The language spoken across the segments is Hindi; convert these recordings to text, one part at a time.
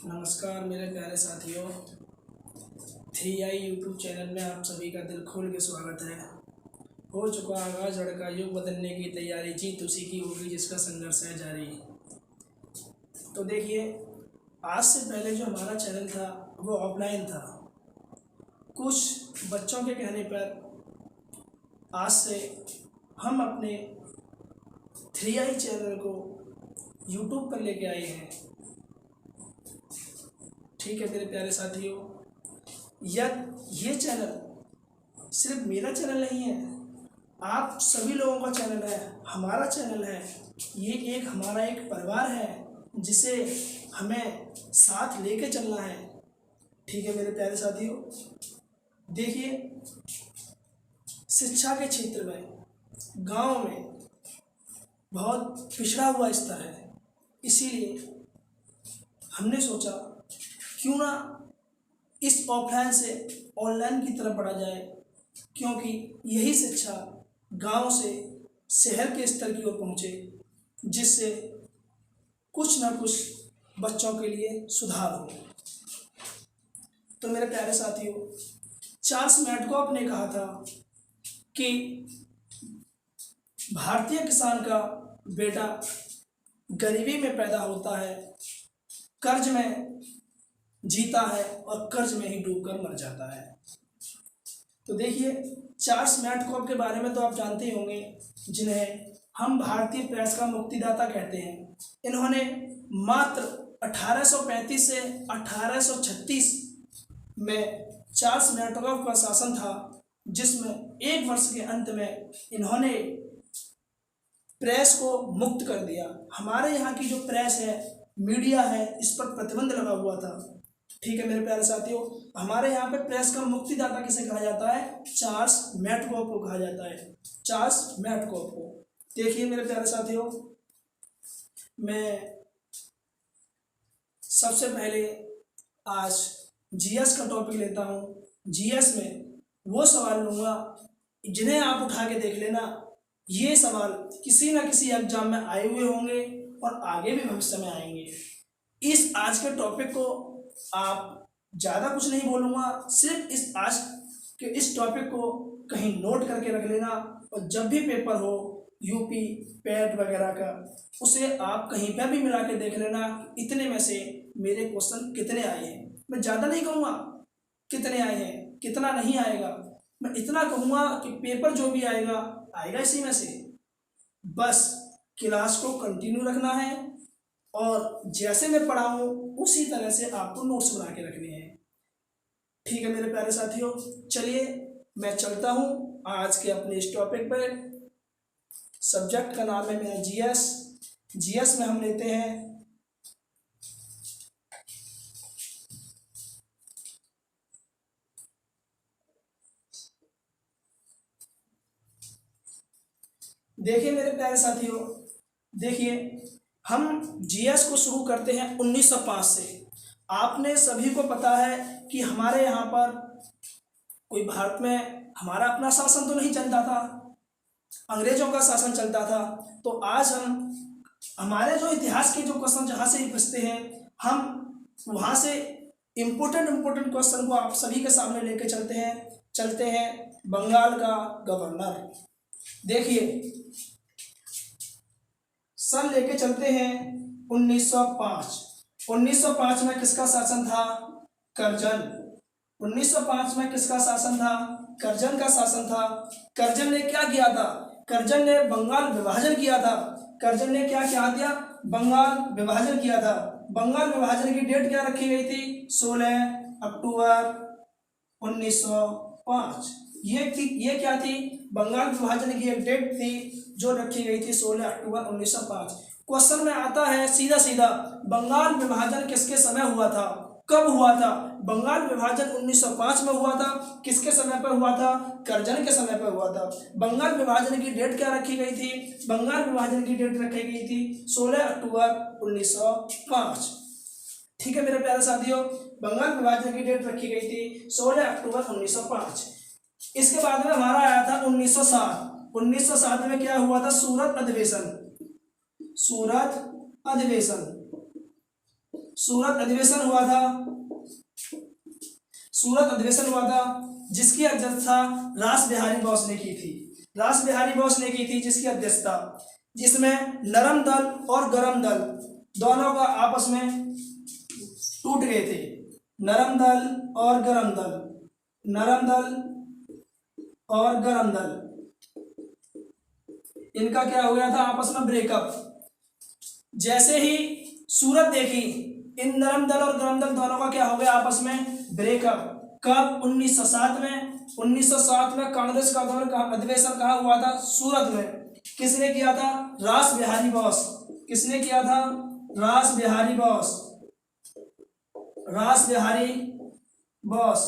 नमस्कार मेरे प्यारे साथियों। 3i यूट्यूब चैनल में आप सभी का दिल खोल के स्वागत है। हो चुका आगाज लड़का युग बदलने की तैयारी, जीत उसी की होगी जिसका संघर्ष है जारी। तो देखिए, आज से पहले जो हमारा चैनल था वो ऑफलाइन था। कुछ बच्चों के कहने पर आज से हम अपने 3i चैनल को यूट्यूब पर लेके आए हैं। ठीक है मेरे प्यारे साथियों, ये चैनल सिर्फ मेरा चैनल नहीं है, आप सभी लोगों का चैनल है, हमारा चैनल है। ये हमारा एक परिवार है जिसे हमें साथ लेके चलना है। ठीक है मेरे प्यारे साथियों, देखिए, शिक्षा के क्षेत्र में गांव में बहुत पिछड़ा हुआ स्तर है। इसीलिए हमने सोचा क्यों ना इस ऑफलाइन से ऑनलाइन की तरफ बढ़ा जाए, क्योंकि यही शिक्षा गांव से शहर के स्तर की ओर पहुँचे, जिससे कुछ ना कुछ बच्चों के लिए सुधार हो। तो मेरे प्यारे साथियों, चार्ल्स मैडकॉफ ने कहा था कि भारतीय किसान का बेटा गरीबी में पैदा होता है, कर्ज में जीता है और कर्ज में ही डूबकर मर जाता है। तो देखिए, चार्ल्स मैडकॉफ के बारे में तो आप जानते ही होंगे, जिन्हें हम भारतीय प्रेस का मुक्तिदाता कहते हैं। इन्होंने मात्र 1835 से 1836 में चार्ल्स मैडकॉफ का शासन था, जिसमें एक वर्ष के अंत में इन्होंने प्रेस को मुक्त कर दिया। हमारे यहाँ की जो प्रेस है, मीडिया है, इस पर प्रतिबंध लगा हुआ था। ठीक है मेरे प्यारे साथियों, हमारे यहाँ पे प्रेस का मुक्तिदाता किसे कहा जाता है? चार्ल्स मैडकॉफ को कहा जाता है, चार्ल्स मैडकॉफ को। देखिए मेरे प्यारे साथियों, मैं सबसे पहले आज जीएस का टॉपिक लेता हूँ। जीएस में वो सवाल लूँगा जिन्हें आप उठा के देख लेना। ये सवाल किसी न किसी एग्जाम में आए हुए होंगे और आगे भी भविष्य में आएंगे। इस आज के टॉपिक को आप ज़्यादा कुछ नहीं बोलूँगा, सिर्फ इस टॉपिक को कहीं नोट करके रख लेना, और जब भी पेपर हो यूपी पैट वगैरह का, उसे आप कहीं पर भी मिला के देख लेना इतने में से मेरे क्वेश्चन कितने आए हैं। मैं ज़्यादा नहीं कहूँगा कितने आए हैं, कितना नहीं आएगा, मैं इतना कहूँगा कि पेपर जो भी आएगा इसी में से। बस क्लास को कंटिन्यू रखना है और जैसे मैं पढ़ाऊँ उसी तरह से आपको नोट्स बना के रखने हैं। ठीक है मेरे प्यारे साथियों, चलिए मैं चलता हूँ आज के अपने इस टॉपिक पर। सब्जेक्ट का नाम है मेरा जीएस। जीएस में हम लेते हैं देखिए मेरे प्यारे साथियों, देखिए हम जीएस को शुरू करते हैं 1905 से। आपने सभी को पता है कि हमारे यहाँ पर कोई भारत में हमारा अपना शासन तो नहीं चलता था, अंग्रेजों का शासन चलता था। तो आज हम हमारे जो इतिहास के जो क्वेश्चन जहाँ से ही पूछते हैं, हम वहाँ से इम्पोर्टेंट क्वेश्चन को आप सभी के सामने लेके चलते हैं। बंगाल का गवर्नर, देखिए सन लेके चलते हैं 1905। 1905 में किसका शासन था? कर्जन। 1905 में किसका शासन था? कर्जन का शासन था। कर्जन ने क्या किया था? कर्जन ने बंगाल विभाजन किया था। कर्जन ने क्या किया? बंगाल विभाजन किया था। बंगाल विभाजन की डेट क्या रखी गई थी? 16 अक्टूबर 1905। ये क्या थी? बंगाल विभाजन की एक डेट थी जो रखी गई थी 16 अक्टूबर 1905। क्वेश्चन में आता है सीधा बंगाल विभाजन किसके समय हुआ था, कब हुआ था? बंगाल विभाजन 1905 में हुआ था। किसके समय पर हुआ था? कर्जन के समय पर हुआ था। बंगाल विभाजन की डेट क्या रखी गई थी? बंगाल विभाजन की डेट रखी गई थी 16 अक्टूबर 1905। ठीक है मेरे प्यारे साथियों, बंगाल विभाजन की डेट रखी गई थी 16 अक्टूबर 1905। इसके बाद में हमारा आया था 1907। 1907 में क्या हुआ था? सूरत अधिवेशन। सूरत अधिवेशन सूरत अधिवेशन हुआ था, सूरत अधिवेशन हुआ था जिसकी अध्यक्षता रास बिहारी बोस ने की थी, रास बिहारी बोस ने की थी जिसकी अध्यक्षता, जिसमें नरम दल और गरम दल दोनों का आपस में टूट गए थे। नरम दल और गरम दल, नरम दल और गरम दल, इनका क्या हो गया था आपस में ब्रेकअप। जैसे ही सूरत देखी, इन नरम दल और गरम दल दोनों का क्या हो गया आपस में ब्रेकअप। कब? 1907 में। 1907 में कांग्रेस का दौर का अधिवेशन कहाँ हुआ था? सूरत में। किसने किया था? रास बिहारी बोस। किसने किया था? रास बिहारी बोस, रास बिहारी बोस।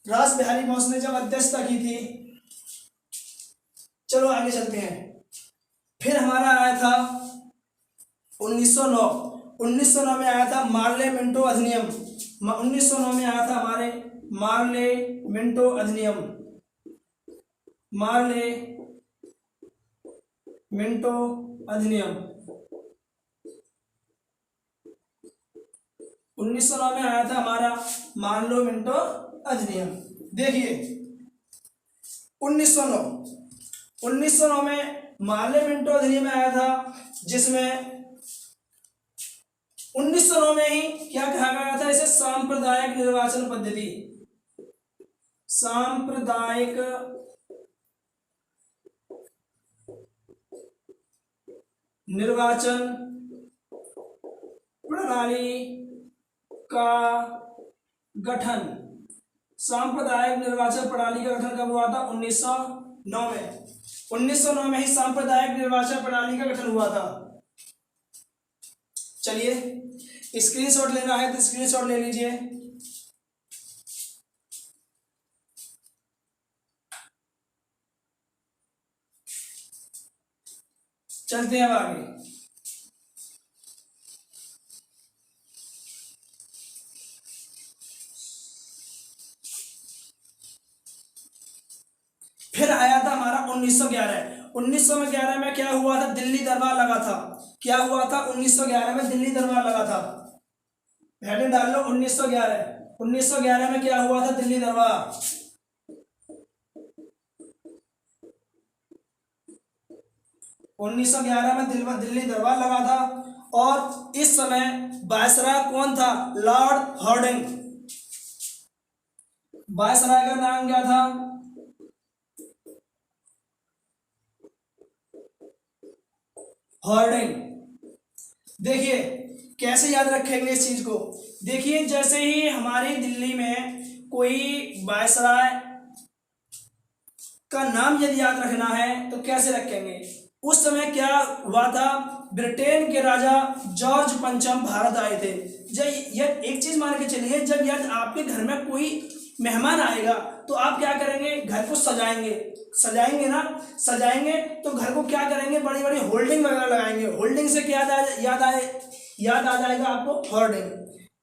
रास बिहारी बोस ने जब अध्यक्षता की थी, चलो आगे चलते हैं। फिर हमारा आया था 1909। 1909 में आया था मार्ले मिंटो अधिनियम। 1909 में आया था हमारे मार्ले मिंटो अधिनियम, मार्ले मिंटो अधिनियम। 1909 में आया था हमारा मार्लो मिंटो अधिनियम। देखिए 1909 में मार्ले मिंटो अधिनियम आया था, जिसमें 1909 में ही क्या कहा गया था? इसे सांप्रदायिक निर्वाचन पद्धति, सांप्रदायिक निर्वाचन प्रणाली का गठन। सांप्रदायिक निर्वाचन प्रणाली का गठन कब हुआ था? 1909 में। 1909 में ही सांप्रदायिक निर्वाचन प्रणाली का गठन हुआ था। चलिए स्क्रीनशॉट लेना है तो स्क्रीनशॉट ले लीजिए। चलते हैं अब आगे। फिर आया था हमारा 1911। 1911 में क्या हुआ था? दिल्ली दरबार लगा था। क्या हुआ था? 1911 में दिल्ली दरबार लगा था। हेडिंग डाल लो 1911। 1911 में क्या हुआ था? दिल्ली दरबार। 1911 में दिल्ली दरबार लगा था। और इस समय वायसराय कौन था? Lord Harding. वायसराय का नाम क्या था? हॉर्डिंग। देखिए कैसे याद रखेंगे इस चीज को। देखिए जैसे ही हमारी दिल्ली में कोई वायसराय का नाम यदि याद रखना है तो कैसे रखेंगे? उस समय क्या हुआ था? ब्रिटेन के राजा जॉर्ज पंचम भारत आए थे। जब यह एक चीज मान के चलिए, जब यदि आपके घर में कोई मेहमान आएगा तो आप क्या करेंगे? घर को सजाएंगे, सजाएंगे ना। सजाएंगे तो घर को क्या करेंगे? बड़ी बड़ी होल्डिंग वगैरह लगाएंगे। होल्डिंग से क्या याद आ जाएगा आपको? हॉर्डिंग।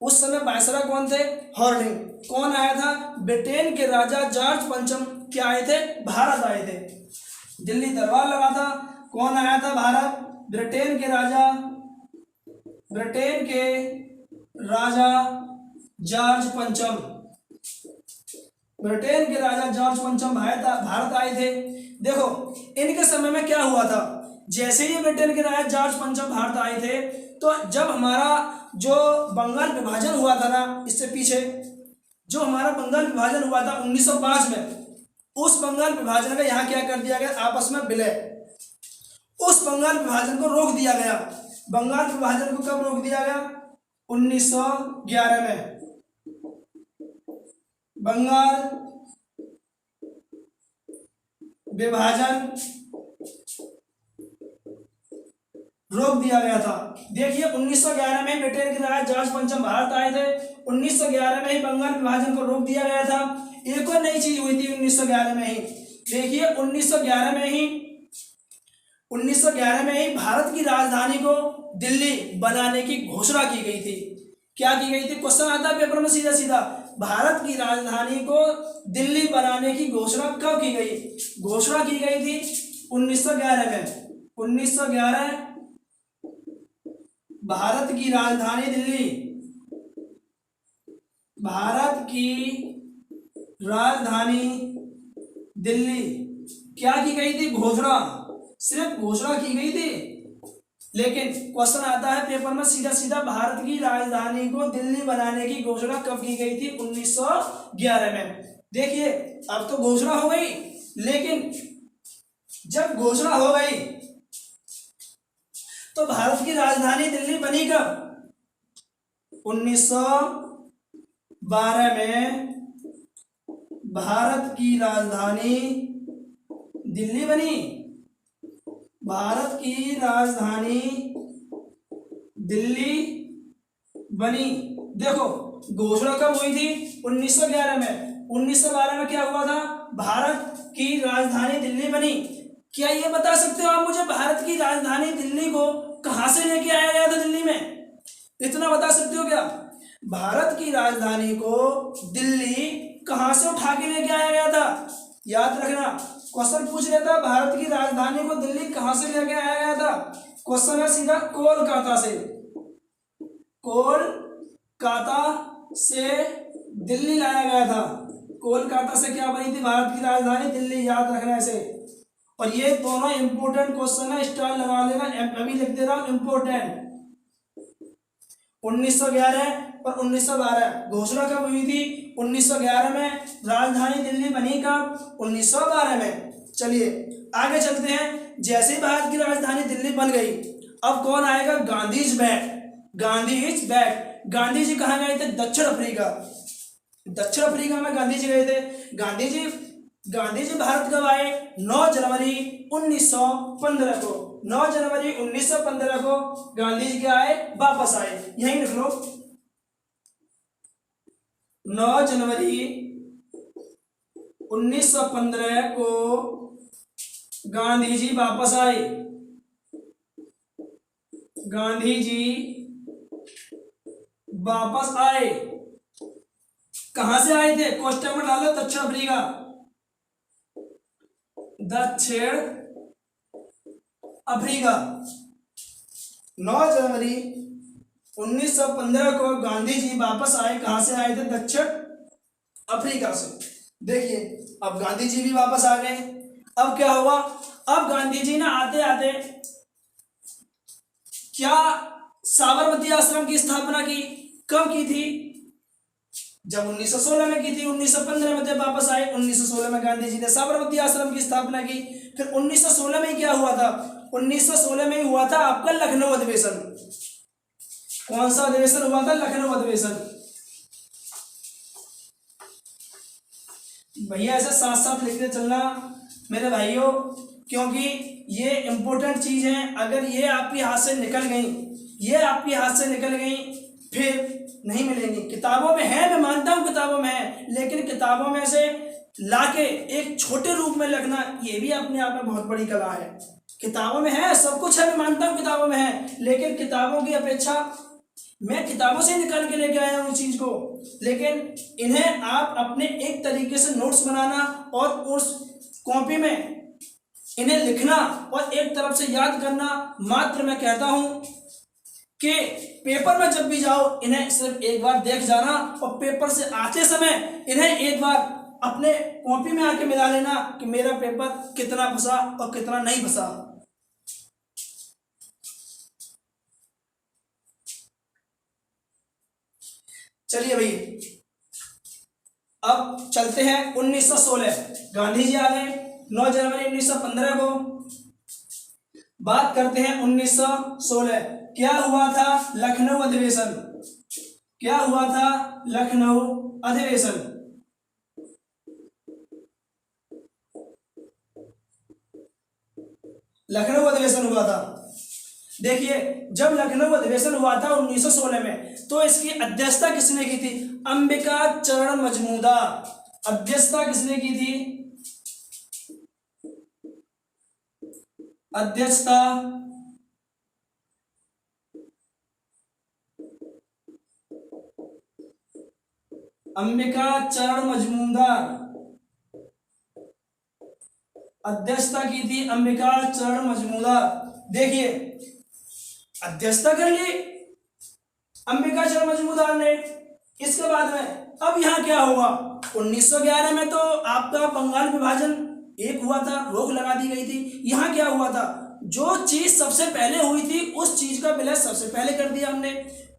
उस समय वायसराय कौन थे? हॉर्डिंग। कौन आया था? ब्रिटेन के राजा जॉर्ज पंचम क्या आए थे? भारत आए थे। दिल्ली दरबार लगा था। कौन आया था? भारत। ब्रिटेन के राजा जॉर्ज पंचम, ब्रिटेन के राजा जॉर्ज पंचम भारत आए थे। देखो इनके समय में क्या हुआ था? जैसे ही ब्रिटेन के राजा जॉर्ज पंचम भारत आए थे, तो जब हमारा जो बंगाल विभाजन हुआ था ना, इससे पीछे जो हमारा बंगाल विभाजन हुआ था 1905 में, उस बंगाल विभाजन का यहाँ क्या कर दिया गया? आपस में विलय। उस बंगाल विभाजन को रोक दिया गया। बंगाल विभाजन को कब रोक दिया गया? 1911 में बंगाल विभाजन रोक दिया गया था। देखिए 1911 में ब्रिटेन के राजा जॉर्ज पंचम भारत आए थे। 1911 में ही बंगाल विभाजन को रोक दिया गया था। एक और नई चीज हुई थी 1911 में ही। देखिए 1911 में ही भारत की राजधानी को दिल्ली बनाने की घोषणा की गई थी। क्या की गई थी? क्वेश्चन आता है पेपर में सीधा सीधा। भारत की राजधानी को दिल्ली बनाने की घोषणा कब की गई? घोषणा की गई थी 1911 में। 1911 भारत की राजधानी दिल्ली, भारत की राजधानी दिल्ली क्या की गई थी? घोषणा, सिर्फ घोषणा की गई थी। लेकिन क्वेश्चन आता है पेपर में सीधा सीधा, भारत की राजधानी को दिल्ली बनाने की घोषणा कब की गई थी? 1911 में। देखिए अब तो घोषणा हो गई, लेकिन जब घोषणा हो गई तो भारत की राजधानी दिल्ली बनी कब? 1912 में भारत की राजधानी दिल्ली बनी। भारत की राजधानी दिल्ली बनी। देखो घोषणा कब हुई थी? 1911 में। 1912 में क्या हुआ था? भारत की राजधानी दिल्ली बनी। क्या ये बता सकते हो आप मुझे, भारत की राजधानी दिल्ली को कहां से लेके आया गया था दिल्ली में? इतना बता सकते हो क्या? भारत की राजधानी को दिल्ली कहां से उठा के लेके आया गया था? याद रखना, क्वेश्चन पूछ रहा था भारत की राजधानी को दिल्ली कहां से लेके आया गया था। क्वेश्चन है सीधा कोलकाता से। कोलकाता से दिल्ली लाया गया था। कोलकाता से क्या बनी थी भारत की राजधानी? दिल्ली। याद रखना ऐसे। और ये दोनों इंपोर्टेंट क्वेश्चन है, स्टार लगा लेना, अभी लिख दे रहा हूं इंपोर्टेंट। 1911 और 1912 घोषणा कब हुई थी? 1911 में। राजधानी दिल्ली बनी कब? 1912 में। चलिए आगे चलते हैं। जैसे ही भारत की राजधानी दिल्ली बन गई, अब कौन आएगा? गांधीज बैक। गांधीज बैक। गांधी जी कहाँ गए थे? दक्षिण अफ्रीका। दक्षिण अफ्रीका में गांधी जी गए थे। गांधी जी भारत कब आए? 9 जनवरी 1915 को। 9 जनवरी 1915 को गांधी जी क्या आए? वापस आए। यही लिख लो, 9 जनवरी 1915 को गांधी जी वापस आए। गांधी जी वापस आए। कहां से आए थे? क्वेश्चन में डालो दक्षिण अफ्रीका। दक्षिण अफ्रीका। 9 जनवरी 1915 को गांधी जी वापस आए। कहां से आए थे? दक्षिण अफ्रीका से। देखिए अब गांधी जी भी वापस आ गए। अब क्या हुआ? अब गांधी जी ना आते आते क्या साबरमती आश्रम की स्थापना की? कब की थी? जब 1916 में की थी। 1915 में जब वापस आए, 1916 में गांधी जी ने साबरमती आश्रम की स्थापना की। फिर 1916 में ही क्या हुआ था? 1916 में ही हुआ था आपका लखनऊ अधिवेशन। कौन सा अधिवेशन हुआ था? लखनऊ अधिवेशन। भैया ऐसे साथ साथ लिखते चलना मेरे भाइयों, क्योंकि ये इंपॉर्टेंट चीज है। अगर ये आपके हाथ से निकल गई, ये आपके हाथ से निकल गई, फिर नहीं मिलेंगी। किताबों में है, मैं मानता हूं किताबों में है, लेकिन किताबों में से लाके एक छोटे रूप में लिखना, ये भी अपने आप में बहुत बड़ी कला है। किताबों में है, सब कुछ है, मैं मानता हूं किताबों में है, लेकिन किताबों की अपेक्षा मैं किताबों से निकाल के लेके आया हूं चीज को। लेकिन इन्हें आप अपने एक तरीके से नोट्स बनाना और उस कॉपी में इन्हें लिखना और एक तरफ से याद करना। मात्र मैं कहता हूं कि पेपर में जब भी जाओ, इन्हें सिर्फ एक बार देख जाना और पेपर से आते समय इन्हें एक बार अपने कॉपी में आके मिला लेना कि मेरा पेपर कितना फंसा और कितना नहीं फंसा। चलिए भाई अब चलते हैं 1916। गांधी जी आ गए 9 जनवरी 1915 को। बात करते हैं 1916। क्या हुआ था? लखनऊ अधिवेशन। क्या हुआ था? लखनऊ अधिवेशन। लखनऊ अधिवेशन हुआ था। देखिए जब लखनऊ अधिवेशन हुआ था 1916 में, तो इसकी अध्यक्षता किसने की थी? अंबिका चरण मजमूदार। अध्यक्षता किसने की थी? अध्यक्षता अंबिका चरण मजमूदार। अध्यक्षता की थी अंबिका चरण मजमूदार। देखिए अध्यक्षता कर ली, अंबिकाचरण मजमूदार ने। इसके बाद में अब यहाँ क्या हुआ, 1911 में तो आपका बंगाल विभाजन एक हुआ था, रोक लगा दी गई थी। यहाँ क्या हुआ था, जो चीज सबसे पहले हुई थी उस चीज का विलय सबसे पहले कर दिया हमने।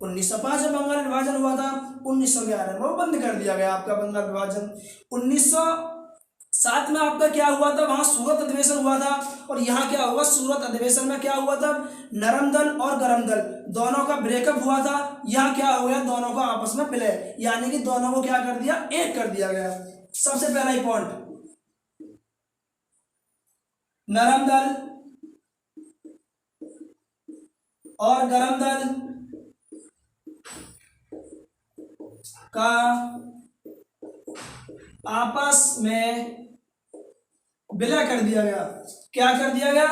1905 में बंगाल विभाजन हुआ था, 1911 में वो बंद कर दिया गया आपका बंगाल विभाजन। 1907 में आपका क्या हुआ था, वहां सूरत अधिवेशन हुआ था। और यहाँ क्या हुआ, सूरत अधिवेशन में क्या हुआ था, नरम दल और गरम दल दोनों का ब्रेकअप हुआ था। यहाँ क्या हो गया, दोनों का आपस में विलय, यानी कि दोनों को क्या कर दिया, एक कर दिया गया। सबसे पहला ही पॉइंट, नरम दल और गरम दल का आपस में विलय कर दिया गया। क्या कर दिया गया,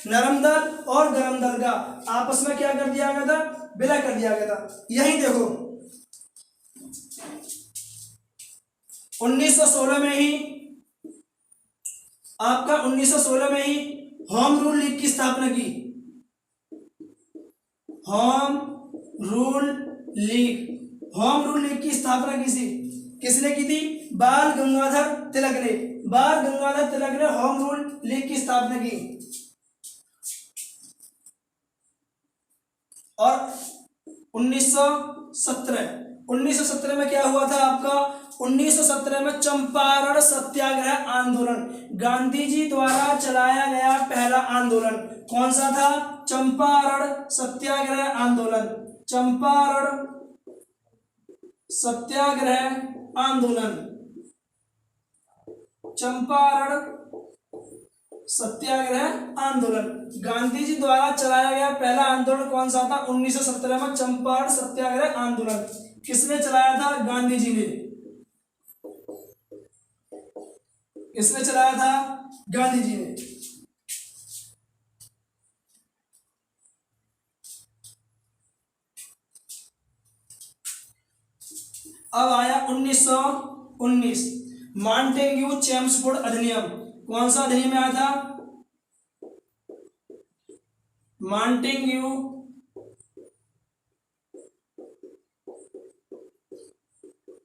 नरम दल और गरम दल का आपस में क्या कर दिया गया था, विलय कर दिया गया था। यही देखो 1916 में ही आपका 1916 में ही होम रूल लीग की स्थापना की। होम रूल लीग की स्थापना किसने की थी, बाल गंगाधर तिलक ने। बाल गंगाधर तिलक ने होम रूल लीग की स्थापना की। और 1917 में क्या हुआ था आपका, 1917 में चंपारण सत्याग्रह आंदोलन, गांधी जी द्वारा चलाया गया पहला आंदोलन कौन सा था, चंपारण सत्याग्रह आंदोलन। चंपारण सत्याग्रह आंदोलन, चंपारण सत्याग्रह आंदोलन, गांधी जी द्वारा चलाया गया पहला आंदोलन कौन सा था, 1917 में चंपारण सत्याग्रह आंदोलन। किसने चलाया था, गांधी जी ने। किसने चलाया था, गांधी जी ने। अब आया 1919, मॉन्टेग्यू चेम्सफोर्ड अधिनियम। कौन सा अधिनियम आया था, मॉन्टेग्यू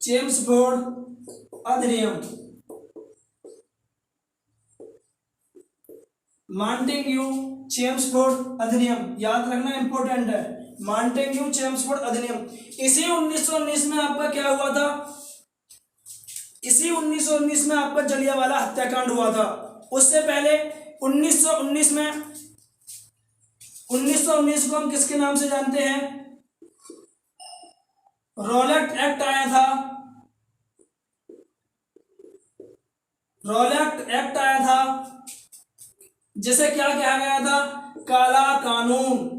चेम्सफोर्ड अधिनियम। मॉन्टेग्यू चेम्सफोर्ड अधिनियम याद रखना, इंपॉर्टेंट है। मॉन्टेग्यू चेम्सफोर्ड अधिनियम इसी 1919 में आपका क्या हुआ था, इसी 1919 में आपका जलियांवाला हत्याकांड हुआ था। उससे पहले 1919 में 1919 को हम किसके नाम से जानते हैं, रॉलेट एक्ट आया था। रॉलेट एक्ट आया था जिसे क्या कहा गया था, काला कानून।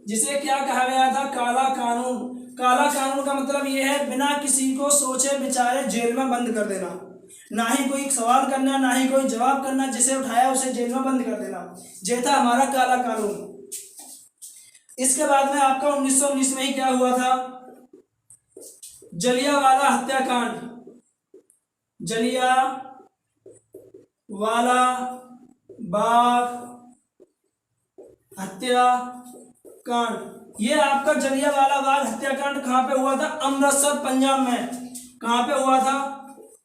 जिसे क्या कहा गया था, काला कानून। काला कानून का मतलब यह है बिना किसी को सोचे विचारे जेल में बंद कर देना, ना ही कोई सवाल करना, ना ही कोई जवाब करना, जिसे उठाया उसे जेल में बंद कर देना। ये था हमारा काला कानून। इसके बाद में आपका 1919 में ही क्या हुआ था, जलियांवाला हत्याकांड। जलियांवाला बाग हत्याकांड, ये आपका जलियांवाला बाग हत्याकांड कहां पे हुआ था, अमृतसर पंजाब में। कहां पे हुआ था,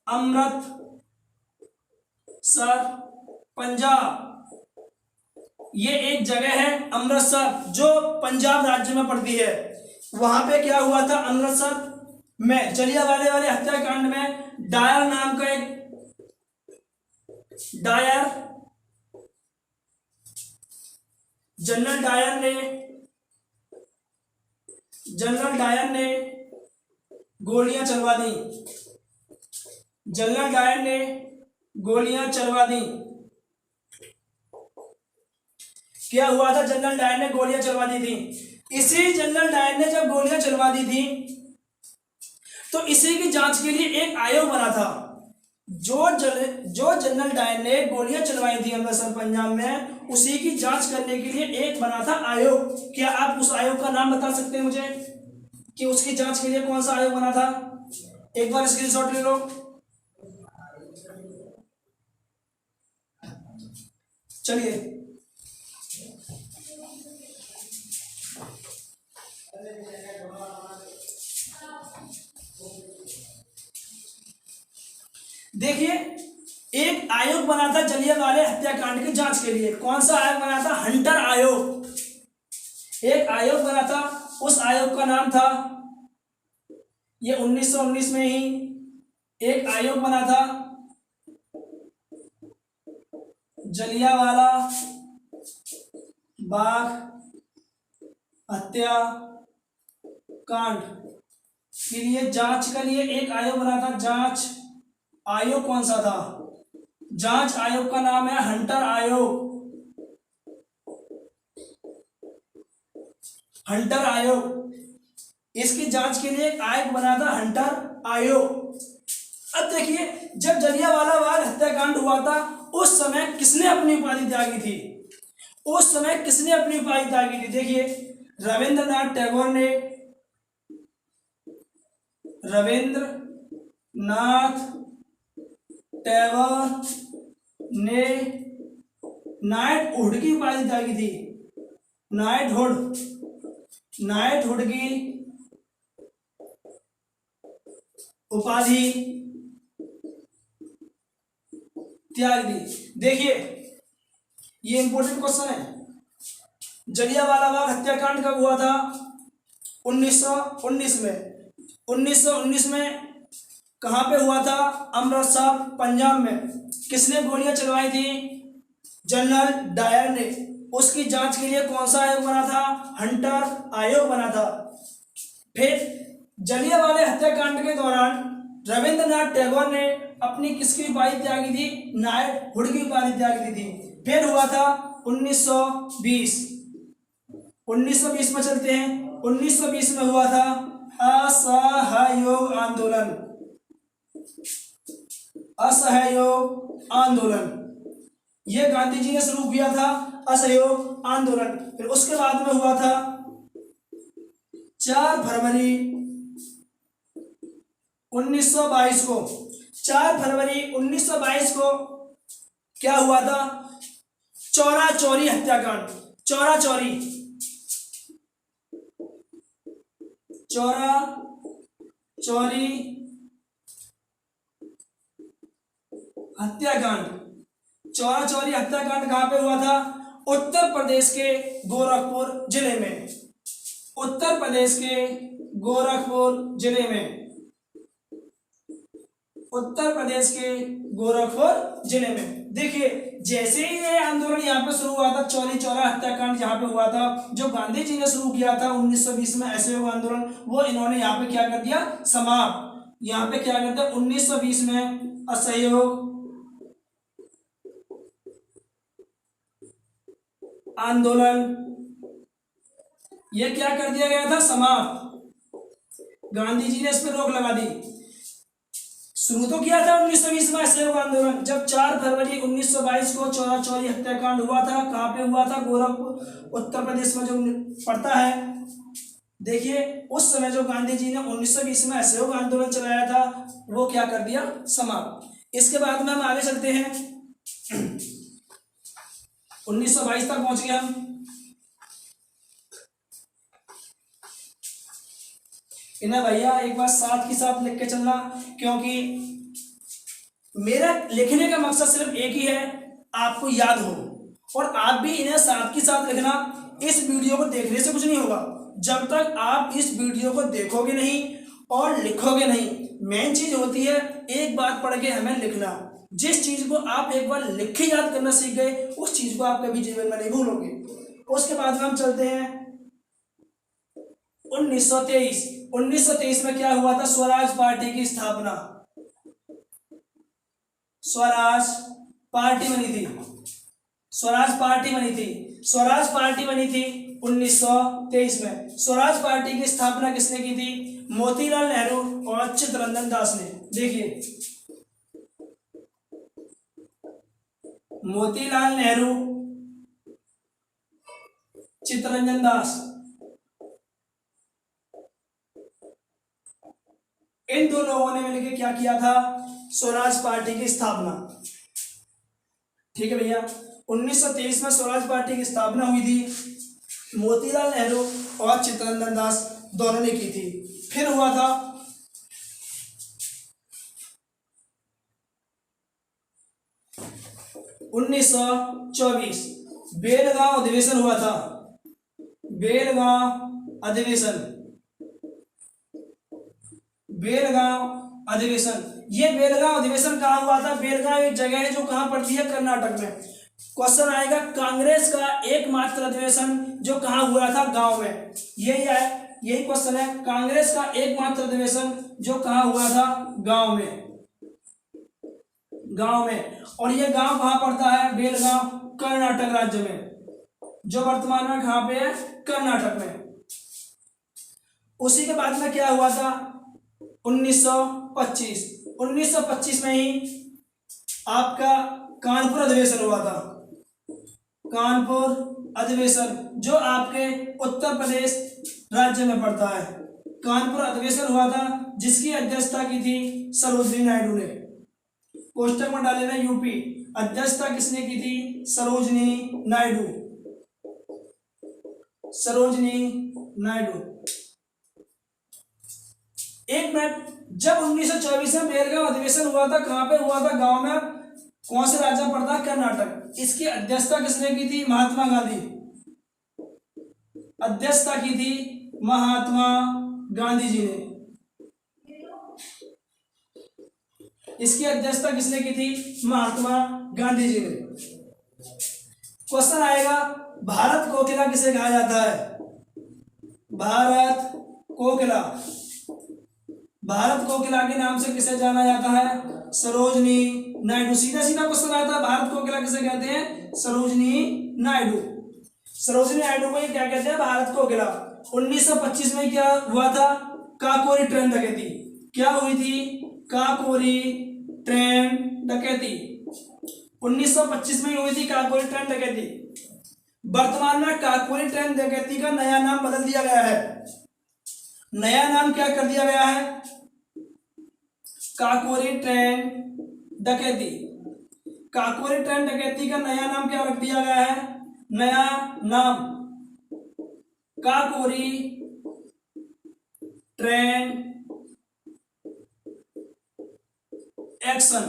अमृतसर पंजाब। ये एक जगह है अमृतसर जो पंजाब राज्य में पड़ती है। वहां पे क्या हुआ था, अमृतसर में जलियांवाले वाले हत्याकांड में डायर नाम का एक जनरल डायर ने गोलियां चलवा दी। जनरल डायर ने गोलियां चलवा दी। क्या हुआ था, जनरल डायर ने गोलियां चलवा दी थी। इसी जनरल डायर ने जब गोलियां चलवा दी थी तो इसी की जांच के लिए एक आयोग बना था। जो जनरल डायर ने गोलियां चलवाई थी अमृतसर पंजाब में, उसी की जांच करने के लिए एक बना था आयोग। क्या आप उस आयोग का नाम बता सकते हैं मुझे कि उसकी जांच के लिए कौन सा आयोग बना था, एक बार स्क्रीनशॉट ले लो। चलिए देखिए एक आयोग बना था जलियांवाला हत्याकांड की जांच के लिए। कौन सा आयोग बना था? हंटर आयोग। एक आयोग बना था, उस आयोग का नाम था, ये 1919 में ही एक आयोग बना था जलियांवाला बाग हत्या कांड के लिए जांच के लिए एक आयोग बना था। जांच आयोग कौन सा था? जांच आयोग का नाम है हंटर आयोग। हंटर आयोग, इसकी जांच के लिए एक आयोग बना था हंटर आयोग। अब देखिए जब जलियांवाला बाग हत्याकांड हुआ था उस समय किसने अपनी उपाधि त्यागी थी? उस समय किसने अपनी उपाधि त्यागी थी? देखिए रविंद्रनाथ टैगोर ने, रविंद्रनाथ टैगोर ने नाइटहुड की उपाधि त्यागी थी। नाइटहुड, नाइटहुड की उपाधि त्याग दी। देखिए ये इंपॉर्टेंट क्वेश्चन है। जलियांवाला बाग हत्याकांड कब हुआ था? 1919 में। 1919 में कहां पे हुआ था? अमृतसर पंजाब में। किसने गोलियां चलवाई थी? जनरल डायर ने। उसकी जांच के लिए कौन सा आयोग बना था? हंटर आयोग बना था। फिर जलियांवाला हत्याकांड के दौरान रविंद्रनाथ टैगोर ने अपनी किसकी उपाधि त्यागी थी? नाइटहुड की उपाधि त्यागी थी। फिर हुआ था 1920। 1920 में चलते हैं। 1920 में हुआ था असहयोग आंदोलन। असहयोग आंदोलन, यह गांधी जी ने शुरू किया था असहयोग आंदोलन। फिर उसके बाद में हुआ था 4 फरवरी 1922 को। 4 फरवरी 1922 को क्या हुआ था? चौरा चौरी हत्याकांड। चौरा चौरी, चौरा चौरी हत्याकांड। चौरा चौरी हत्याकांड कहां पे हुआ था? उत्तर प्रदेश के गोरखपुर जिले में। उत्तर प्रदेश के गोरखपुर जिले में। उत्तर प्रदेश के गोरखपुर जिले में। देखिए जैसे ही ये आंदोलन यहाँ पे शुरू हुआ था, चौरी चौरा हत्याकांड जहाँ पे हुआ था, जो गांधी जी ने शुरू किया था 1920 में असहयोग आंदोलन, वो इन्होंने यहाँ पे क्या कर दिया? समाप्त। यहाँ पे क्या कर दिया? 1920 में असहयोग आंदोलन ये क्या कर दिया गया था? समाप्त। गांधी जी ने इस पर रोक लगा दी। शुरू तो किया था 1920 में असहयोग आंदोलन, जब 4 फरवरी 1922 को चौरा चौरी हत्याकांड हुआ था। कहां पे हुआ था? गोरखपुर, उत्तर प्रदेश में जो पड़ता है। देखिए उस समय जो गांधी जी ने 1920 में असहयोग आंदोलन चलाया था वो क्या कर दिया? समाप्त। इसके बाद में हम आगे चलते हैं। 1922 तक पहुंच गए हम। इन्हें भैया एक बार साथ के साथ लिख के चलना, क्योंकि मेरा लिखने का मकसद सिर्फ एक ही है, आपको याद हो। और आप भी इन्हें साथ के साथ लिखना। इस वीडियो को देखने से कुछ नहीं होगा जब तक आप इस वीडियो को देखोगे नहीं और लिखोगे नहीं। मेन चीज होती है एक बात पढ़ के हमें लिखना। जिस चीज को आप एक बार लिख के याद करना सीख गए उस चीज को आप कभी जीवन में नहीं भूलोगे। उसके बाद हम चलते हैं 1923। 1923 में क्या हुआ था? स्वराज पार्टी की स्थापना। स्वराज पार्टी बनी थी। स्वराज पार्टी बनी थी। स्वराज पार्टी बनी थी 1923 में। स्वराज पार्टी की स्थापना किसने की थी? मोतीलाल नेहरू और चित्तरंजन दास ने। देखिए मोतीलाल नेहरू, चित्तरंजन दास, इन दो लोगों ने मिलकर क्या किया था? स्वराज पार्टी की स्थापना। ठीक है भैया, 1923 में स्वराज पार्टी की स्थापना हुई थी। मोतीलाल नेहरू और चित्तरंजन दास दोनों ने की थी। फिर हुआ था 1924 बेलगांव अधिवेशन हुआ था। बेलगांव अधिवेशन, बेलगांव अधिवेशन। ये बेलगांव अधिवेशन कहाँ हुआ था? बेलगांव एक जगह है जो कहाँ पड़ती है? कर्नाटक में। क्वेश्चन आएगा कांग्रेस का एकमात्र अधिवेशन जो कहाँ हुआ था? गांव में। यही है, यही क्वेश्चन है। कांग्रेस का एकमात्र अधिवेशन जो कहाँ हुआ था? गांव में, गांव में। और ये गांव कहाँ पड़ता है? बेलगांव, कर्नाटक राज्य में, जो वर्तमान में कहाँ पे है? कर्नाटक में। उसी के बाद में क्या हुआ था? 1925। 1925 में ही आपका कानपुर अधिवेशन हुआ था। कानपुर अधिवेशन जो आपके उत्तर प्रदेश राज्य में पड़ता है। कानपुर अधिवेशन हुआ था जिसकी अध्यक्षता की थी सरोजिनी नायडू ने। कोष्टक में डाले ना यूपी। अध्यक्षता किसने की थी? सरोजिनी नायडू, सरोजिनी नायडू। एक मिनट, जब 1924 में बेलगांव अधिवेशन हुआ था, कहां पे हुआ था? गांव में। कौन से राज्य में पड़ता है? कर्नाटक। इसकी अध्यक्षता किसने की थी? महात्मा गांधी। अध्यक्षता की थी महात्मा गांधी जी ने। इसकी अध्यक्षता किसने की थी? महात्मा गांधी जी ने। क्वेश्चन आएगा भारत कोकिला किसे कहा जाता है? भारत कोकिला, भारत कोकिला के नाम से किसे जाना जाता है? सरोजिनी नायडू। सीधा सीधा क्वेश्चन आता है, भारत कोकिला किसे कहते हैं? सरोजिनी नायडू। सरोजिनी नायडू को ये क्या कहते हैं? भारत कोकिला। 1925 में क्या हुआ था? काकोरी ट्रेन डकैती। क्या हुई थी? काकोरी ट्रेन डकैती 1925 में हुई थी। काकोरी ट्रेन डकैती। वर्तमान में काकोरी ट्रेन डकैती का नया नाम बदल दिया गया है। नया नाम क्या कर दिया गया है? काकोरी ट्रेन डकैती। काकोरी ट्रेन डकैती का नया नाम क्या रख दिया गया है? नया नाम Kakori train action.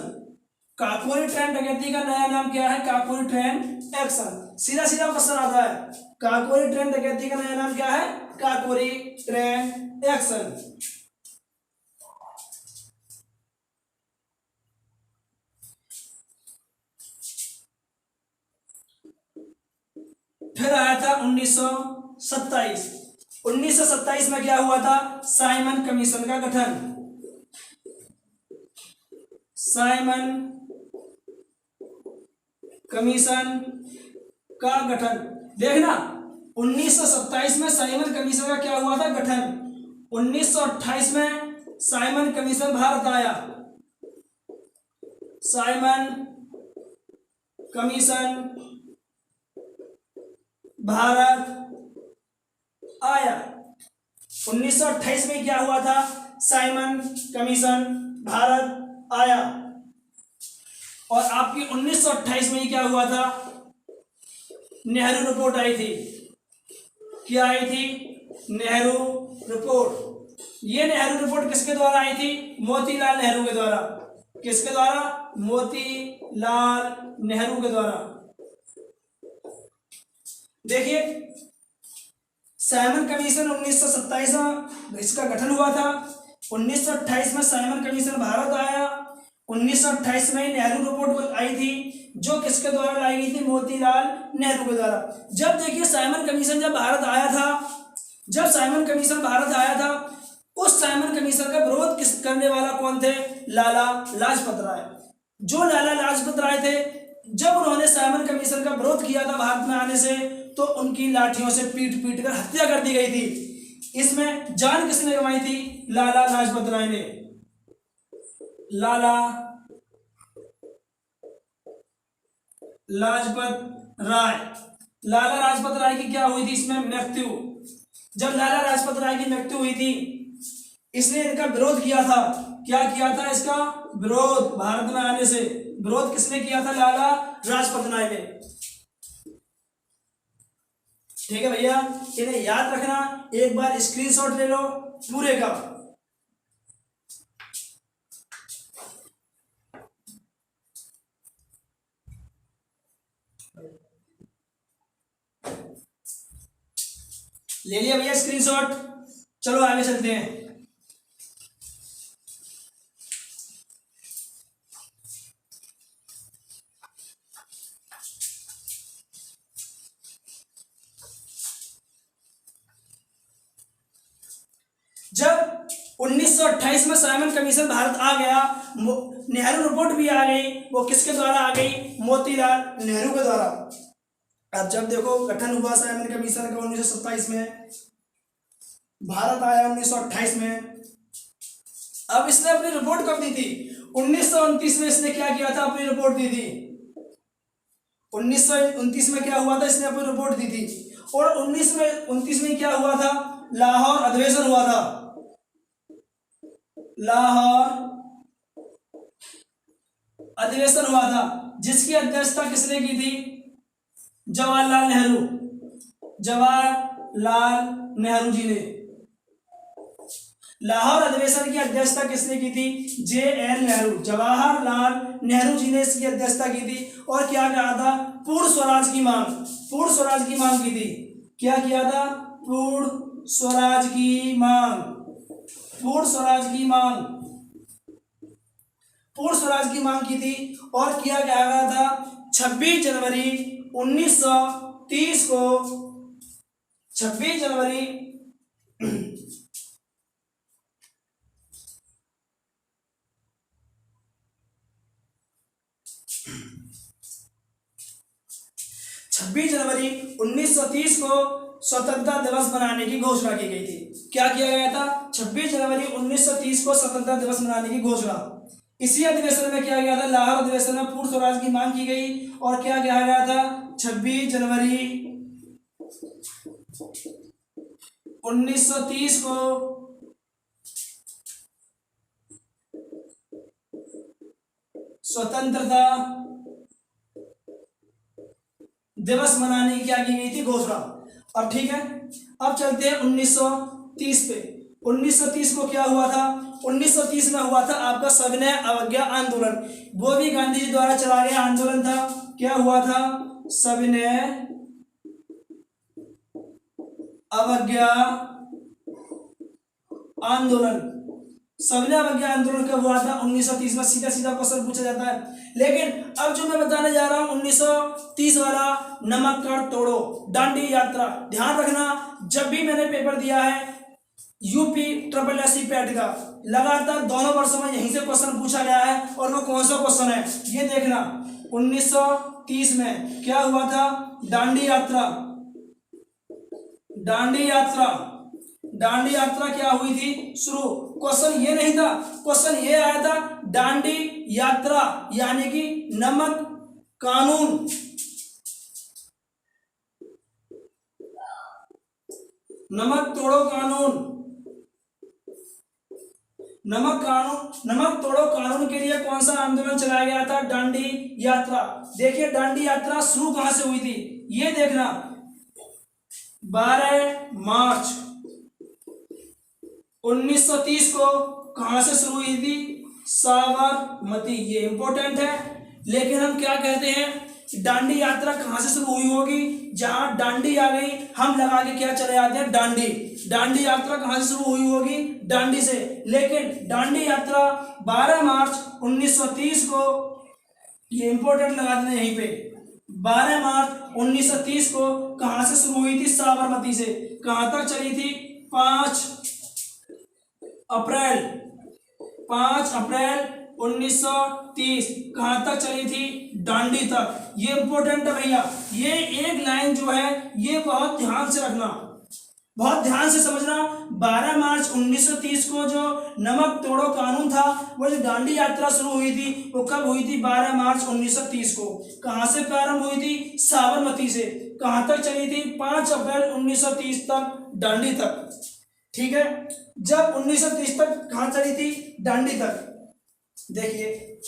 Kakori train डकैती का नया नाम क्या है? Kakori train action. सीधा सीधा क्वेश्चन आता है, काकोरी ट्रेन डकैती का नया नाम क्या है? Kakori train action. फिर आया था 1927। 1927 में क्या हुआ था? साइमन कमीशन का गठन। साइमन कमीशन का गठन। देखना, 1927 में साइमन कमीशन का क्या हुआ था? गठन। 1928 में साइमन कमीशन भारत आया। साइमन कमीशन भारत आया। 1928 में क्या हुआ था? साइमन कमीशन भारत आया। और आपकी 1928 में क्या हुआ था? नेहरू रिपोर्ट आई थी। क्या आई थी? नेहरू रिपोर्ट। ये नेहरू रिपोर्ट किसके द्वारा आई थी? मोतीलाल नेहरू के द्वारा। किसके द्वारा? मोतीलाल नेहरू के द्वारा। देखिए, साइमन कमीशन 1927 में इसका गठन हुआ था। 1928 में साइमन कमीशन भारत आया। 1928 में नेहरू रिपोर्ट आई थी जो किसके द्वारा लाई गई थी? मोतीलाल नेहरू के द्वारा। जब देखिए साइमन कमीशन जब भारत आया था, जब साइमन कमीशन भारत आया था, उस साइमन कमीशन का विरोध किस करने वाला कौन थे? लाला लाजपत राय। जो लाला लाजपत राय थे, जब उन्होंने साइमन कमीशन का विरोध किया था भारत में आने से, तो उनकी लाठियों से पीट पीट कर हत्या कर दी गई थी। इसमें जान किसने गंवाई थी? लाला लाजपत राय ने। लाला लाजपत राय। लाला लाजपत राय की क्या हुई थी? इसमें मृत्यु। जब लाला लाजपत राय की मृत्यु हुई थी, इसने इनका विरोध किया था। क्या किया था? इसका विरोध भारत में आने से। विरोध किसने किया था? लाला लाजपत राय ने। ठीक है भैया, इन्हें याद रखना। एक बार स्क्रीनशॉट ले लो पूरे का। ले लिया भैया स्क्रीनशॉट। चलो आगे चलते हैं। जब 1928 में साइमन कमीशन भारत आ गया, नेहरू रिपोर्ट भी आ गई। वो किसके द्वारा आ गई? मोतीलाल नेहरू के द्वारा। अब जब देखो गठन हुआ साइमन कमीशन का 1927 में, भारत आया 1928 में। अब इसने अपनी रिपोर्ट कब दी थी? 1929 में इसने क्या किया था? अपनी रिपोर्ट दी थी। 1929 में क्या हुआ था? इसने अपनी रिपोर्ट दी थी। और 1929 में क्या हुआ था? लाहौर अधिवेशन हुआ था। लाहौर अधिवेशन हुआ था, जिसकी अध्यक्षता किसने की थी? जवाहरलाल नेहरू। जवाहरलाल नेहरू जी ने लाहौर अधिवेशन की अध्यक्षता किसने की थी? JN नेहरू। जवाहरलाल नेहरू जी ने इसकी अध्यक्षता की थी। और क्या कहा था? पूर्ण स्वराज की मांग, पूर्ण स्वराज की मांग की थी। क्या किया था? पूर्ण स्वराज की मांग, पूर्ण स्वराज की मांग, पूर्ण स्वराज की मांग की थी। और किया गया था 26 जनवरी 1930 को, 26 जनवरी 1930 को स्वतंत्रता दिवस मनाने की घोषणा की गई थी। क्या किया गया था? 26 जनवरी 1930 को स्वतंत्रता दिवस मनाने की घोषणा। इसी अधिवेशन में क्या गया था? लाहौर अधिवेशन में पूर्ण स्वराज की मांग की गई। और क्या कहा गया था? 26 जनवरी 1930 को स्वतंत्रता दिवस मनाने की क्या की गई थी? घोषणा। अब ठीक है, अब चलते हैं 1930 पे। 1930 को क्या हुआ था? 1930 में हुआ था आपका सविनय अवज्ञा आंदोलन। वो भी गांधी जी द्वारा चलाया गया आंदोलन था। क्या हुआ था? सविनय अवज्ञा आंदोलन। सविनय अवज्ञा आंदोलन कब हुआ था? 1930 में। सीधा सीधा क्वेश्चन पूछा जाता है। लेकिन अब जो मैं बताने जा रहा हूं 1930 वाला, नमक कर तोड़ो दांडी यात्रा। ध्यान रखना, जब भी मैंने पेपर दिया है यूपी SSC पैट का, लगातार दोनों वर्षों में यहीं से क्वेश्चन पूछा गया है। और वो कौन सा क्वेश्चन है ये देखना। 1930 में क्या हुआ था? दांडी यात्रा। दांडी यात्रा, दांडी यात्रा क्या हुई थी? शुरू। क्वेश्चन ये नहीं था, क्वेश्चन ये आया था दांडी यात्रा यानी कि नमक कानून, नमक तोड़ो कानून, नमक तोड़ो कानून के लिए कौन सा आंदोलन चलाया गया था? दांडी यात्रा। देखिए दांडी यात्रा शुरू कहां से हुई थी ये देखना। 12 मार्च 1930 को कहां से शुरू हुई थी? साबरमती। ये इंपॉर्टेंट है। लेकिन हम क्या कहते हैं, दांडी यात्रा कहां से शुरू हुई होगी? जहां दांडी आ गई हम लगा के क्या चले जाते हैं? दांडी। दांडी यात्रा कहां से शुरू हुई होगी? दांडी से। लेकिन दांडी यात्रा 12 मार्च 1930 को, ये इंपॉर्टेंट लगा देना यहीं पे, 12 मार्च 1930 को कहां से शुरू हुई थी? साबरमती से। कहां तक चली थी? 5 अप्रैल 1930 कहां तक चली थी? दांडी तक। ये इंपॉर्टेंट है भैया। ये एक लाइन जो है ये बहुत ध्यान से रखना, बहुत ध्यान से समझना। 12 मार्च 1930 को जो नमक तोड़ो कानून था, वो जो दांडी यात्रा शुरू हुई थी वो कब हुई थी? 12 मार्च 1930 को। कहां से प्रारंभ हुई थी? साबरमती से। कहां तक चली थी? 5 अप्रैल 1930 तक, दांडी तक। ठीक है, जब 1930 तक कहां चली थी? दांडी तक। देखिए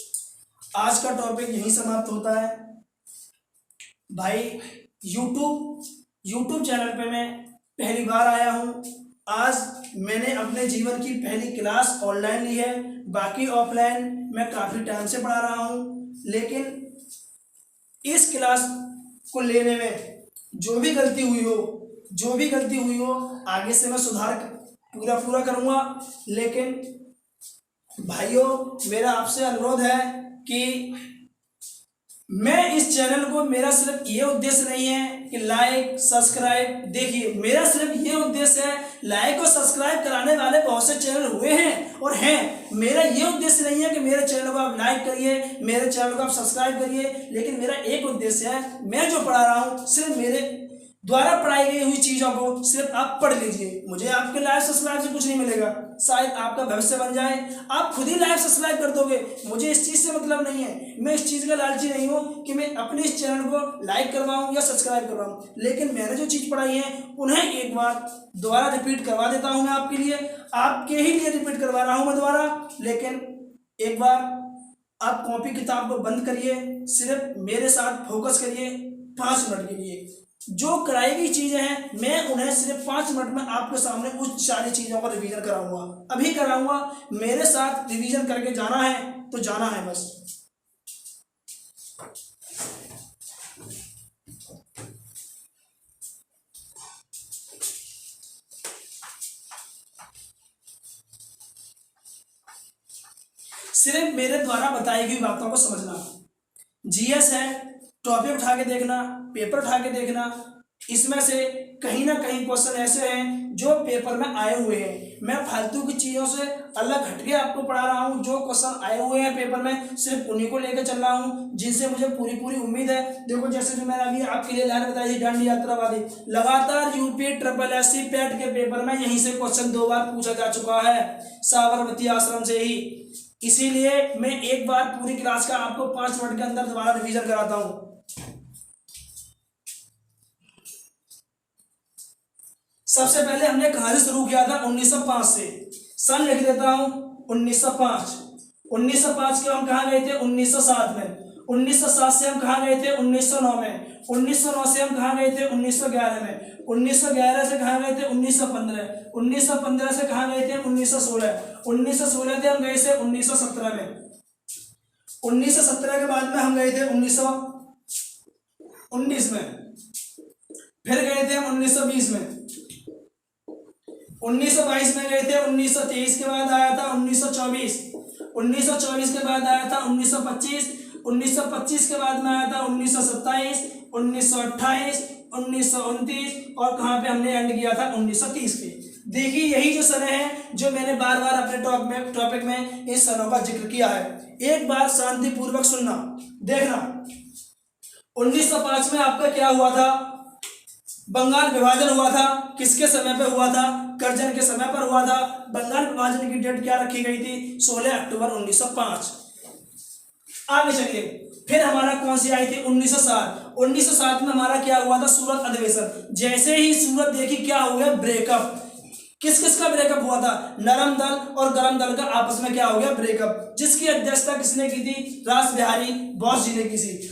आज का टॉपिक यहीं समाप्त होता है भाई। यूट्यूब चैनल पे मैं पहली बार आया हूं। आज मैंने अपने जीवन की पहली क्लास ऑनलाइन ली है। बाकी ऑफलाइन मैं काफी टाइम से पढ़ा रहा हूं, लेकिन इस क्लास को लेने में जो भी गलती हुई हो जो भी गलती हुई हो आगे से मैं सुधार पूरा करूँगा। लेकिन भाइयों, मेरा आपसे अनुरोध है कि मैं इस चैनल को, मेरा सिर्फ ये उद्देश्य नहीं है कि लाइक सब्सक्राइब, देखिए मेरा सिर्फ ये उद्देश्य है, लाइक और सब्सक्राइब कराने वाले बहुत से चैनल हुए हैं और हैं, मेरा ये उद्देश्य नहीं है कि मेरे चैनल को आप लाइक करिए, मेरे चैनल को आप सब्सक्राइब करिए, लेकिन मेरा एक उद्देश्य है, मैं जो पढ़ा रहा हूँ सिर्फ मेरे द्वारा पढ़ाई गई हुई चीज़ों को सिर्फ आप पढ़ लीजिए। मुझे आपके लाइक सब्सक्राइब से कुछ नहीं मिलेगा, शायद आपका भविष्य बन जाए, आप खुद ही लाइक सब्सक्राइब कर दोगे, मुझे इस चीज़ से मतलब नहीं है, मैं इस चीज़ का लालची नहीं हूँ कि मैं अपने इस चैनल को लाइक करवाऊँ या सब्सक्राइब करवाऊँ, लेकिन मैंने जो चीज़ पढ़ाई है उन्हें एक बार दोबारा रिपीट करवा देता हूँ मैं आपके लिए, आपके ही लिए रिपीट करवा रहा हूँ मैं दोबारा। लेकिन एक बार आप कॉपी किताब को बंद करिए, सिर्फ मेरे साथ फोकस करिए 5 मिनट के लिए। जो कराई गई चीजें हैं मैं उन्हें सिर्फ 5 मिनट में आपके सामने उस सारी चीजों का रिवीजन कराऊंगा, अभी कराऊंगा, मेरे साथ रिवीजन करके जाना है तो जाना है बस। सिर्फ मेरे द्वारा बताई गई बातों को समझना। जीएस है, टॉपिक उठा के देखना, पेपर उठा के देखना, इसमें से कहीं ना कहीं क्वेश्चन ऐसे हैं जो पेपर में आए हुए हैं। मैं फालतू की चीज़ों से अलग हटके आपको पढ़ा रहा हूँ, जो क्वेश्चन आए हुए हैं पेपर में सिर्फ उन्हीं को लेकर चल रहा हूँ, जिनसे मुझे पूरी उम्मीद है। देखो जैसे जो मैंने अभी आपके लिए लाइन बताई थी डांडी यात्रावादी, लगातार यूपी ट्रिपल एससी पैट के पेपर में यहीं से क्वेश्चन 2 बार पूछा जा चुका है, साबरमती आश्रम से ही। इसीलिए मैं एक बार पूरी क्लास का आपको 5 मिनट के अंदर दोबारा रिवीजन कराता हूँ। सबसे पहले हमने कहां से शुरू किया था? 1905 से। सन लिख देता हूं 1905। 1905 के हम कहां गए थे? 1907 में। 1907 से हम कहां गए थे? 1909 में। 1909 से हम कहां गए थे? 1911 में। 1911 से कहां गए थे? 1915। 1915 से कहां गए थे? 1916। 1916 से हम गए थे 1917 में। 1917 के बाद में हम गए थे 1919 में, फिर गए थे हम 1920 में, 1922 में गए थे, 1923 के बाद आया था 1924, 1924 के बाद आया था 1925, 1925 के बाद में आया था 1927, 1928, 1929 और कहाँ पे हमने एंड किया था? 1930 पे। देखिए यही जो सने हैं जो मैंने बार बार अपने टॉपिक में इन सनों का जिक्र किया है, एक बार शांतिपूर्वक सुनना, देखना। 1905 में आपका क्या हुआ था? बंगाल विभाजन हुआ था। किसके समय पे हुआ था? करजन के समय पर हुआ था। बंगाल विभाजन की डेट क्या रखी गई थी? 16 अक्टूबर 1905। आगे चलिए, फिर हमारा कौन सी आई थी? 1907। 1907 में हमारा क्या हुआ था? सूरत अधिवेशन। जैसे ही सूरत देखी क्या हो गया? ब्रेकअप। किस किस का ब्रेकअप हुआ था? नरम दल और गरम दल का आपस में क्या हो गया? ब्रेकअप। जिसकी अध्यक्षता किसने की थी? रास बिहारी बोस जी ने की थी।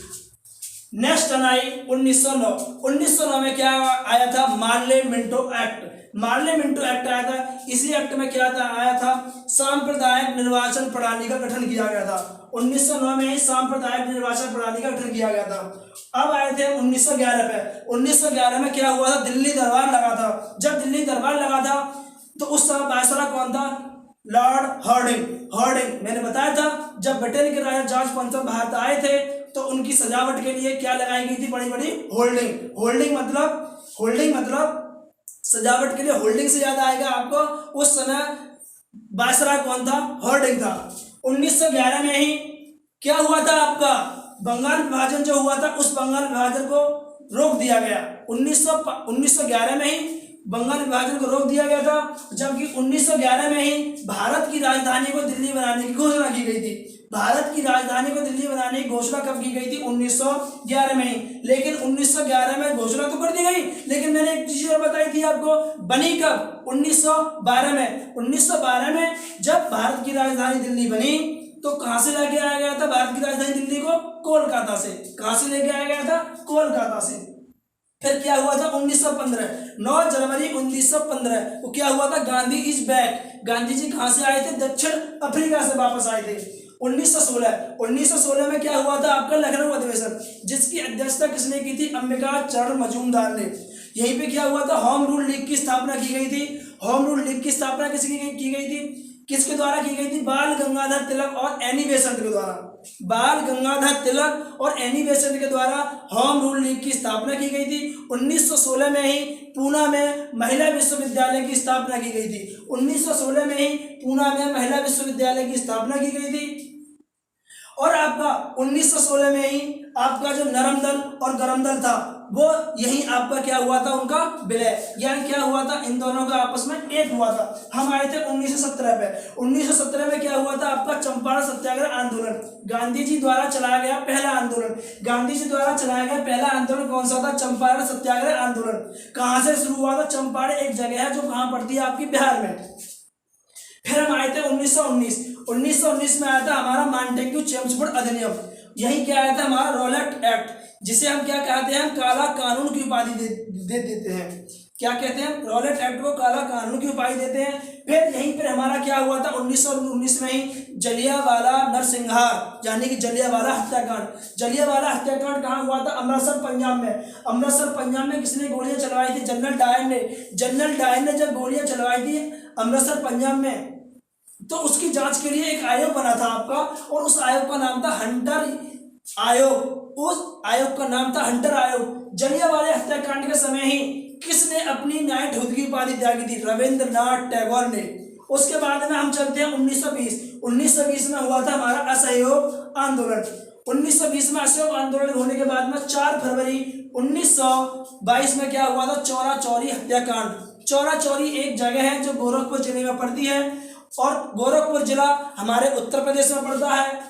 Next I 1909। 1909 में क्या आया था? Morley Minto act. Morley Minto act आया था। इसी एक्ट में क्या था? आया था सांप्रदायिक निर्वाचन प्रणाली का गठन किया गया था। 1909 में ही सांप्रदायिक निर्वाचन प्रणाली का गठन किया गया था। अब आए थे 1911 पे। 1911 में क्या हुआ था? दिल्ली दरबार लगा था। जब दिल्ली दरबार लगा था तो उस समय वायसराय कौन था? Lord Hardinge. हार्डिंग मैंने बताया था जब ब्रिटेन के राजा जॉर्ज पंचम भारत आए थे तो उनकी सजावट के लिए क्या लगाई गई थी? बड़ी बड़ी होल्डिंग। होल्डिंग मतलब सजावट के लिए होल्डिंग से याद आएगा आपको, उस समय वायसराय कौन था? हार्डिंग था। 1911 में ही क्या हुआ था? आपका बंगाल विभाजन जो हुआ था उस बंगाल विभाजन को रोक दिया गया। 1911 में ही बंगाल विभाजन को रोक दिया गया था, जबकि 1911 में ही भारत की राजधानी को दिल्ली बनाने की घोषणा की गई थी। भारत की राजधानी को दिल्ली बनाने की घोषणा कब की गई थी? 1911 में ही। लेकिन 1911 में घोषणा तो कर दी गई, लेकिन मैंने एक चीज और बताई थी आपको, बनी कब? 1912 में। 1912 में जब भारत की राजधानी दिल्ली बनी तो कहां से लेके आया गया था भारत की राजधानी दिल्ली को? कोलकाता से। कहां से लेके आया गया था? कोलकाता से। फिर क्या हुआ था? 1915 9 जनवरी 1915 को क्या हुआ था? Gandhi is back. गांधी जी कहां से आए थे? दक्षिण अफ्रीका से वापस आए थे। 1916 में क्या हुआ था? आपका लखनऊ अधिवेशन, जिसकी अध्यक्षता किसने की थी? अंबिका चरण मजूमदार ने। यहीं पे क्या हुआ था, होम रूल लीग की स्थापना की गई थी। होम रूल लीग की स्थापना की गई थी, किसके द्वारा की गई थी, बाल गंगाधर तिलक और एनी बेसेंट के द्वारा। बाल गंगाधर तिलक और एनी बेसेंट के द्वारा होम रूल लीग की स्थापना की गई थी। 1916 में ही पूना में महिला विश्वविद्यालय की स्थापना की गई थी। 1916 में ही पूना में महिला विश्वविद्यालय की स्थापना की गई थी। और आपका 1916 में ही आपका जो नरम दल और गरम दल था वो यही आपका क्या हुआ था, उनका विलय, यानी क्या हुआ था, इन दोनों का आपस में एक हुआ था। हम आए थे 1917 पे। 1917 में क्या हुआ था आपका, चंपारण सत्याग्रह आंदोलन, गांधी जी द्वारा चलाया गया पहला आंदोलन। गांधी जी द्वारा चलाया गया पहला आंदोलन कौन सा था, चंपारण सत्याग्रह आंदोलन। कहां से शुरू हुआ था, चंपारण एक जगह है जो कहां पड़ती है आपकी बिहार में। फिर हम आए थे 1919 में आया था हमारा मॉन्टेग्यू चेम्सफोर्ड अधिनियम। यही क्या आया था हमारा, रॉलेट एक्ट, जिसे हम क्या कहते हैं, काला कानून की उपाधि दे देते हैं। क्या कहते हैं, रॉलेट एक्ट को काला कानून की उपाधि देते हैं। फिर यहीं पर हमारा क्या हुआ था, 1919 में ही जलियांवाला नरसंहार, यानी कि जलियांवाला हत्याकांड। जलियांवाला हत्याकांड कहाँ हुआ था, अमृतसर पंजाब में। अमृतसर पंजाब में किसने गोलियां चलवाई थी, जनरल डायर ने। जनरल डायर ने जब गोलियां चलवाई थी अमृतसर पंजाब में, तो उसकी जांच के लिए एक आयोग बना था आपका, और उस आयोग का नाम था हंटर आयोग। उस आयोग का नाम था हंटर आयोग। जलियांवाला हत्याकांड के समय ही किसने अपनी नाइटहुड की उपाधि त्यागी थी, रविंद्रनाथ टैगोर ने। उसके बाद में हम चलते हैं 1920। 1920 में हुआ था हमारा असहयोग आंदोलन। 1920 में असहयोग आंदोलन होने के बाद में 4 फरवरी 1922 में क्या हुआ था, चौरा चौरी हत्याकांड। चौरा चौरी एक जगह है जो गोरखपुर जिले में पड़ती है, और गोरखपुर जिला हमारे उत्तर प्रदेश में पड़ता है,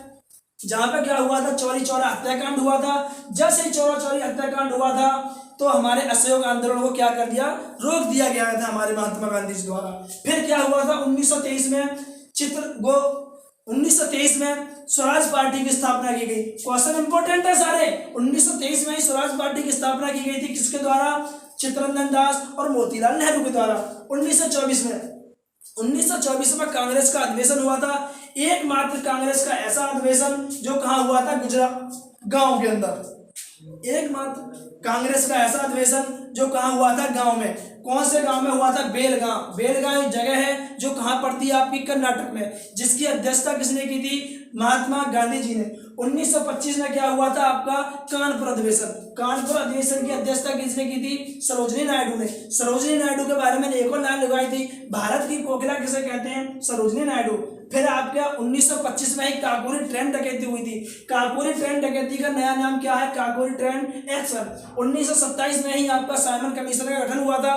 जहां पे क्या हुआ था, चौरी चौरा हत्याकांड हुआ था। जैसे ही चौरा चौरी हत्याकांड हुआ था तो हमारे असहयोग आंदोलन को क्या कर दिया, रोक दिया गया था हमारे महात्मा गांधी जी द्वारा। फिर क्या हुआ था 1923 में 1923 में स्वराज पार्टी की स्थापना की गई। क्वेश्चन इंपॉर्टेंट है सारे। 1923 में ही स्वराज पार्टी की स्थापना की गई थी, किसके द्वारा, चित्तरंजन दास और मोतीलाल नेहरू के द्वारा। 1924 में कांग्रेस का अधिवेशन हुआ था, एकमात्र कांग्रेस का ऐसा अधिवेशन जो कहाँ हुआ था, गुजरात गांव के अंदर। एकमात्र कांग्रेस का ऐसा अधिवेशन जो कहाँ हुआ था, गांव में। कौन से गांव में हुआ था, बेलगांव। बेलगांव एक जगह है जो कहाँ पड़ती है आपकी, कर्नाटक में, जिसकी अध्यक्षता किसने की थी, महात्मा गांधी जी ने। 1925 में क्या हुआ था आपका, कानपुर अधिवेशन। कानपुर अधिवेशन की अध्यक्षता किसने की थी, सरोजिनी नायडू ने। सरोजिनी नायडू के बारे में एक और लाइन लगाई थी, भारत की कोकिला किसे कहते हैं, सरोजिनी नायडू। फिर आपके 1925 में ही काकोरी ट्रेन डकैती हुई थी। काकोरी ट्रेन डकैती का नया नाम क्या है, काकोरी ट्रेन एक्शन। 1927 में ही आपका साइमन कमीशन का गठन हुआ था।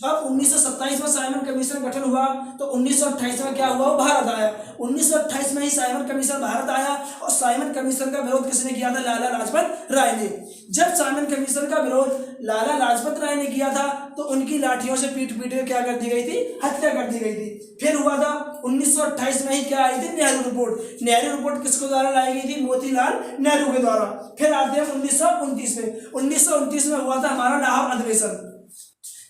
अब 1927 में साइमन कमीशन गठन हुआ तो 1928 में क्या हुआ, वो भारत आया। 1928 में ही साइमन कमीशन भारत आया, और साइमन कमीशन का विरोध किसने किया था, लाला लाजपत राय ने। जब साइमन कमीशन का विरोध लाला लाजपत राय ने किया था तो उनकी लाठियों से पीट के क्या कर दी गई थी, हत्या कर दी गई थी। फिर हुआ था 1928 में ही क्या आई थी, नेहरू रिपोर्ट। नेहरू रिपोर्ट किसके द्वारा लाई गई थी, मोतीलाल नेहरू के द्वारा। फिर आते हैं 1929 में। 1929 में हुआ था हमारा लाहौर अधिवेशन,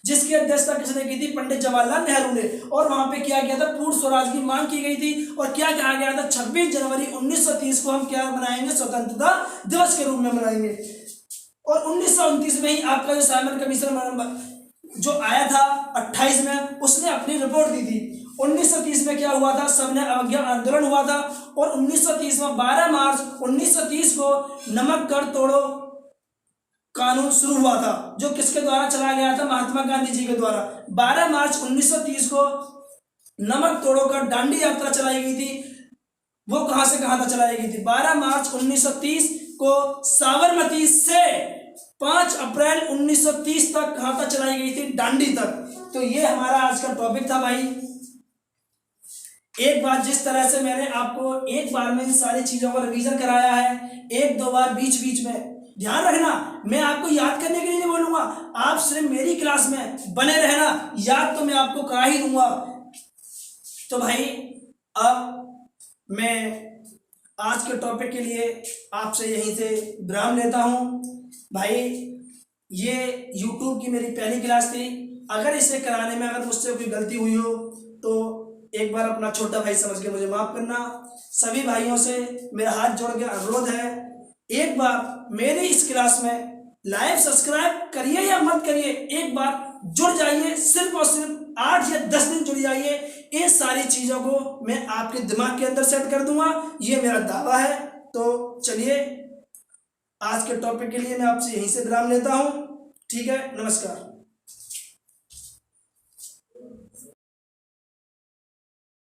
जिसकी अध्यक्षता किसने की थी, पंडित जवाहरलाल नेहरू ने। और वहां पे क्या किया था, पूर्ण स्वराज की मांग की गई थी, और क्या कहा गया था, 26 जनवरी 1930 को हम क्या मनाएंगे, स्वतंत्रता दिवस के रूप में मनाएंगे। और 1929 में ही आपका जो साइमन कमीशन जो आया था 28 में, उसने अपनी रिपोर्ट दी थी। 1930 में क्या हुआ था, सबने अवज्ञा आंदोलन हुआ था, और 1930 में 12 मार्च 1930 को नमक कर तोड़ो कानून शुरू हुआ था, जो किसके द्वारा चलाया गया था, महात्मा गांधी जी के द्वारा। 12 मार्च 1930 को नमक तोड़ो कर दांडी यात्रा चलाई गई थी। वो कहां से कहां तक चलाई गई थी, 12 मार्च 1930 को साबरमती से 5 अप्रैल 1930 तक कहां तक चलाई गई थी, दांडी तक। तो ये हमारा आज का टॉपिक था भाई। एक बार जिस तरह से मैंने आपको एक बार में इन सारी चीजों का रिवीजन कराया है, एक दो बार बीच बीच में ध्यान रखना। मैं आपको याद करने के लिए नहीं बोलूंगा, आप सिर्फ मेरी क्लास में बने रहना, याद तो मैं आपको करा ही दूंगा। तो भाई अब मैं आज के टॉपिक के लिए आपसे यहीं से विराम लेता हूं। भाई ये YouTube की मेरी पहली क्लास थी, अगर इसे कराने में अगर मुझसे कोई गलती हुई हो तो एक बार अपना छोटा भाई समझ के मुझे माफ करना। सभी भाइयों से मेरा हाथ जोड़ के अनुरोध है, एक बार मेरी इस क्लास में लाइव सब्सक्राइब करिए या मत करिए, एक बार जुड़ जाइए, सिर्फ और सिर्फ 8 या 10 दिन जुड़ जाइए, ये सारी चीजों को मैं आपके दिमाग के अंदर सेट कर दूंगा, ये मेरा दावा है। तो चलिए आज के टॉपिक के लिए मैं आपसे यहीं से विराम लेता हूं। ठीक है, नमस्कार।